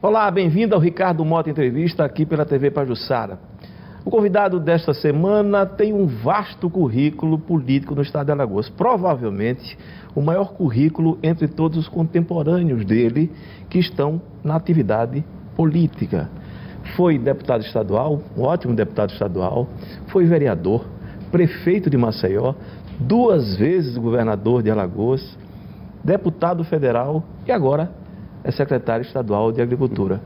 Olá, bem-vindo ao Ricardo Mota Entrevista aqui pela TV Pajuçara. O convidado desta semana tem um vasto currículo político no estado de Alagoas, provavelmente o maior currículo entre todos os contemporâneos dele que estão na atividade política. Foi deputado estadual, um ótimo deputado estadual, foi vereador, prefeito de Maceió, 2 vezes governador de Alagoas, deputado federal e agora é secretário estadual de Agricultura.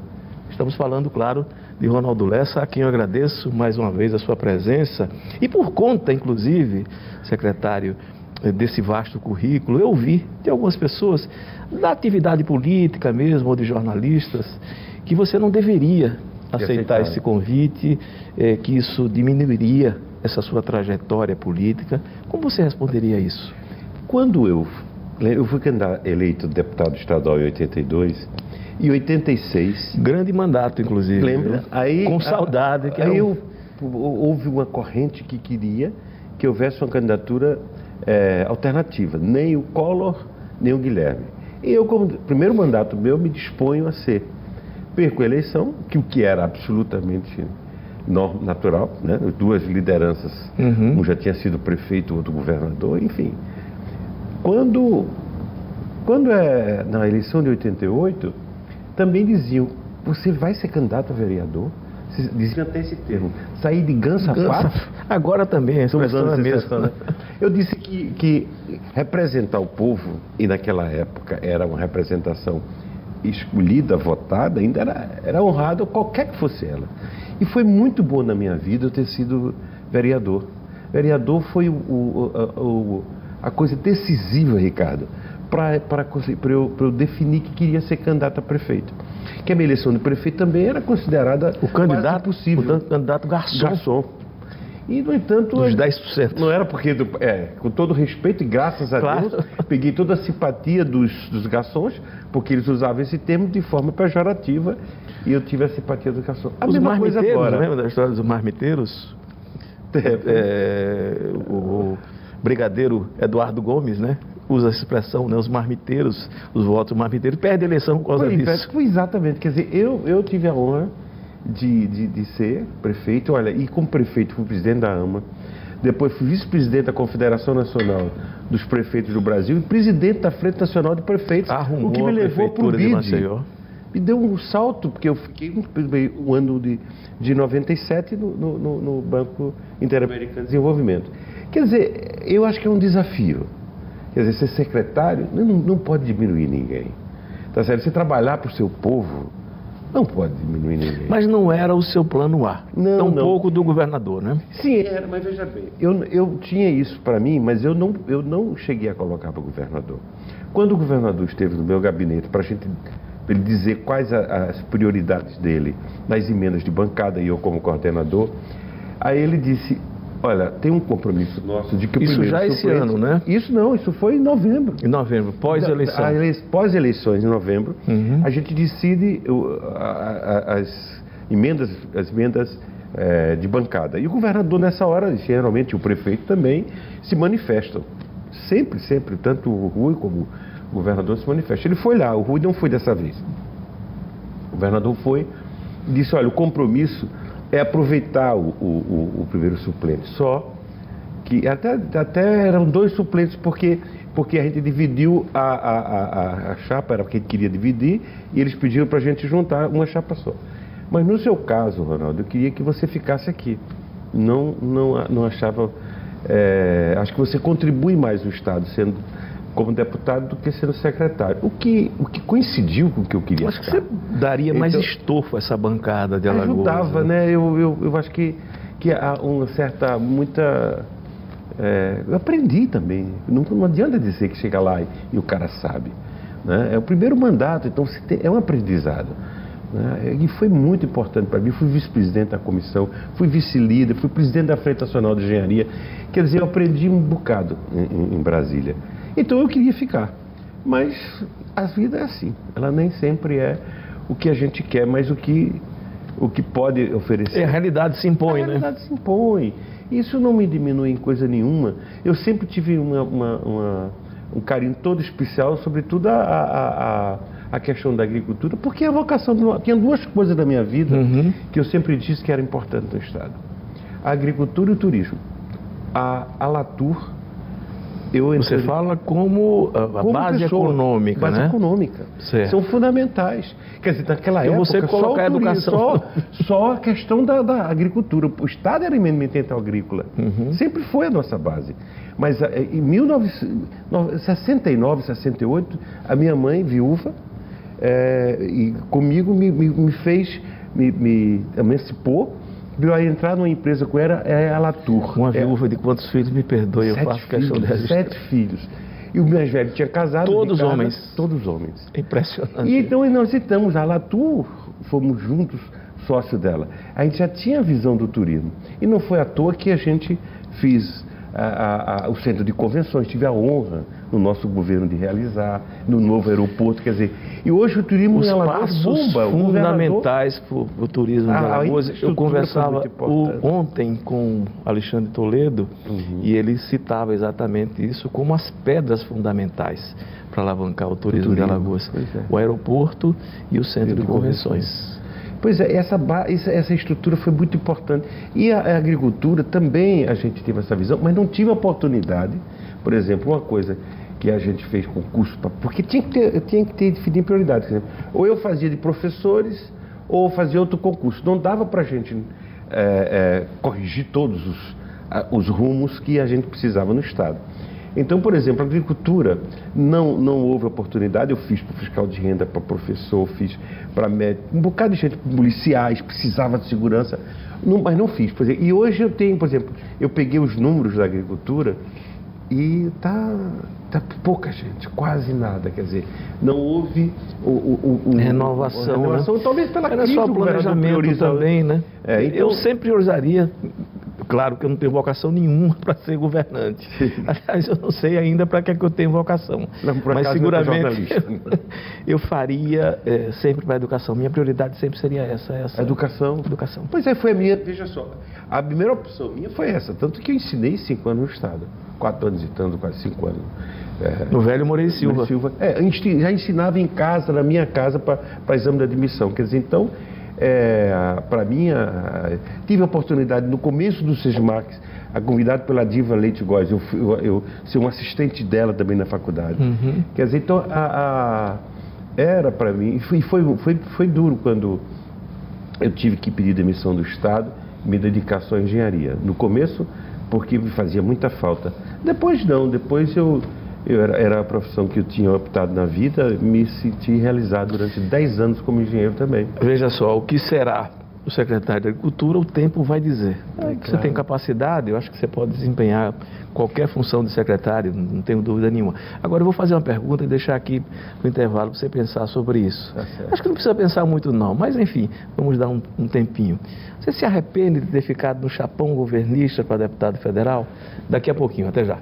Estamos falando, claro, de Ronaldo Lessa, a quem eu agradeço mais uma vez a sua presença. E por conta, inclusive, secretário, desse vasto currículo, eu ouvi de algumas pessoas da atividade política mesmo, ou de jornalistas, que você não deveria aceitar esse convite, que isso diminuiria essa sua trajetória política. Como você responderia a isso? Quando eu fui eleito deputado estadual em 82 e 86. Grande mandato, inclusive. Lembra? Aí, com saudade. Houve uma corrente que queria que houvesse uma candidatura alternativa. Nem o Collor, nem o Guilherme. E eu, como primeiro mandato meu, me disponho a ser. Perco a eleição, o que era absolutamente natural, né? 2 lideranças. Um já tinha sido prefeito, o outro governador, enfim. Quando na eleição de 88, também diziam, você vai ser candidato a vereador? Diziam até esse termo, sair de ganso a pato. Agora também, estamos usando a mesma. Né? Eu disse que representar o povo, e naquela época era uma representação escolhida, votada, ainda era honrado qualquer que fosse ela. E foi muito bom na minha vida eu ter sido vereador. Vereador foi a coisa decisiva, Ricardo, para eu definir que queria ser candidato a prefeito. Que a minha eleição de prefeito também era considerada o candidato possível. O candidato garçom. E, no entanto... Os 10%. Não era porque, com todo respeito e graças a Deus, peguei toda a simpatia dos garçons, porque eles usavam esse termo de forma pejorativa, e eu tive a simpatia dos garçons. Os marmiteiros, lembra da história dos marmiteiros? O brigadeiro Eduardo Gomes, né? Usa essa expressão, né? Os marmiteiros, os votos marmiteiros, perde a eleição por causa disso. Foi exatamente, quer dizer, eu tive a honra de ser prefeito, olha, e como prefeito fui presidente da AMA, depois fui vice-presidente da Confederação Nacional dos Prefeitos do Brasil e presidente da Frente Nacional de Prefeitos, o que me levou para o BID. Me deu um salto, porque eu fiquei o ano de 97 no Banco Interamericano de Desenvolvimento. Quer dizer, eu acho que é um desafio. Quer dizer, ser secretário não pode diminuir ninguém. Tá certo? Você trabalhar para o seu povo não pode diminuir ninguém. Mas não era o seu plano A. Tampouco do governador, né? Sim, era, mas veja bem. Eu tinha isso para mim, mas eu não cheguei a colocar para o governador. Quando o governador esteve no meu gabinete para ele dizer quais as prioridades dele nas emendas de bancada e eu como coordenador, aí ele disse... Olha, tem um compromisso nosso de que o isso já esse ano, né? Isso foi em novembro. Em novembro, pós-eleição. Pós-eleições, em novembro, a gente decide as emendas de bancada. E o governador, nessa hora, geralmente o prefeito também, se manifestam. Sempre, tanto o Rui como o governador se manifestam. Ele foi lá, o Rui não foi dessa vez. O governador foi e disse, olha, o compromisso é aproveitar o primeiro suplente, só que até eram 2 suplentes, porque a gente dividiu a chapa, era porque a gente queria dividir, e eles pediram para a gente juntar uma chapa só. Mas no seu caso, Ronaldo, eu queria que você ficasse aqui. Não achava... acho que você contribui mais no Estado sendo como deputado do que sendo secretário. O que coincidiu com o que eu queria. Acho que você daria mais estofo a essa bancada de Alagoas. Ajudava, né? Eu acho que há uma certa, muita... eu aprendi também. Não adianta dizer que chega lá e o cara sabe. Né? É o primeiro mandato, então é um aprendizado. Né? E foi muito importante para mim. Fui vice-presidente da comissão, fui vice-líder, fui presidente da Frente Nacional de Engenharia. Quer dizer, eu aprendi um bocado em Brasília. Então eu queria ficar, mas a vida é assim, ela nem sempre é o que a gente quer, mas o que pode oferecer. A realidade se impõe, né? A realidade se impõe, isso não me diminui em coisa nenhuma. Eu sempre tive um carinho todo especial, sobretudo a a questão da agricultura, porque a vocação... Tinha duas coisas na minha vida que eu sempre disse que era importante no Estado. A agricultura e o turismo. A Latour... Você fala como a base econômica, base né? econômica. Certo. São fundamentais. Quer dizer, naquela época, você coloca a educação... Só a questão da agricultura. O Estado era eminentemente agrícola. Sempre foi a nossa base. Mas em 1969, 68, a minha mãe, viúva, e comigo me emancipou. Viu a entrar numa empresa com a Latour. Uma viúva de quantos filhos, me perdoe, eu faço questão de registrar. 7 filhos. E o mais velho tinha casado. Todos homens. Todos homens. Impressionante. E então nós citamos a Latour, fomos juntos sócio dela. A gente já tinha a visão do turismo. E não foi à toa que a gente fez o centro de convenções, tive a honra no nosso governo de realizar, no novo aeroporto, quer dizer, e hoje o turismo os passos fundamentais para o turismo de Alagoas. Eu conversava ontem com Alexandre Toledo e ele citava exatamente isso como as pedras fundamentais para alavancar o turismo de Alagoas, o aeroporto e o centro de convenções. Pois é, essa estrutura foi muito importante. E a agricultura também a gente teve essa visão, mas não tive a oportunidade. Por exemplo, uma coisa que a gente fez concurso, porque tinha que ter definido prioridades. Ou eu fazia de professores, ou fazia outro concurso. Não dava para a gente corrigir todos os rumos que a gente precisava no Estado. Então, por exemplo, a agricultura não houve oportunidade. Eu fiz para fiscal de renda, para professor, fiz para médico, um bocado de gente, policiais, precisava de segurança, mas não fiz. Por exemplo, e hoje eu tenho, por exemplo, eu peguei os números da agricultura e tá pouca gente, quase nada, quer dizer, não houve renovação, né? Talvez pela crise, só planejamento também, né? Então, eu sempre priorizaria. Claro que eu não tenho vocação nenhuma para ser governante. Aliás, eu não sei ainda para que eu tenho vocação. Mas seguramente eu faria sempre para a educação. Minha prioridade sempre seria essa. Educação? Educação. Pois é, foi a minha, veja só. A primeira opção minha foi essa. Tanto que eu ensinei 5 anos no Estado. 4 anos e tanto, quase 5 anos. No velho Moreira Silva. A gente já ensinava em casa, na minha casa, para exame de admissão. Quer dizer, então... para mim, tive a oportunidade no começo do SESMAC, convidado pela Diva Leite Góes, eu ser um assistente dela também na faculdade. Quer dizer, então era para mim, e foi duro quando eu tive que pedir demissão do Estado, me dedicar só à engenharia. No começo, porque me fazia muita falta. Depois não, depois era a profissão que eu tinha optado na vida, me senti realizado durante 10 anos como engenheiro também. Veja só, o que será o secretário de Agricultura, o tempo vai dizer. Claro. Você tem capacidade, eu acho que você pode desempenhar qualquer função de secretário, não tenho dúvida nenhuma. Agora eu vou fazer uma pergunta e deixar aqui no intervalo para você pensar sobre isso. Acho que não precisa pensar muito não, mas enfim, vamos dar um tempinho. Você se arrepende de ter ficado no chapão governista para deputado federal? Daqui a pouquinho, até já.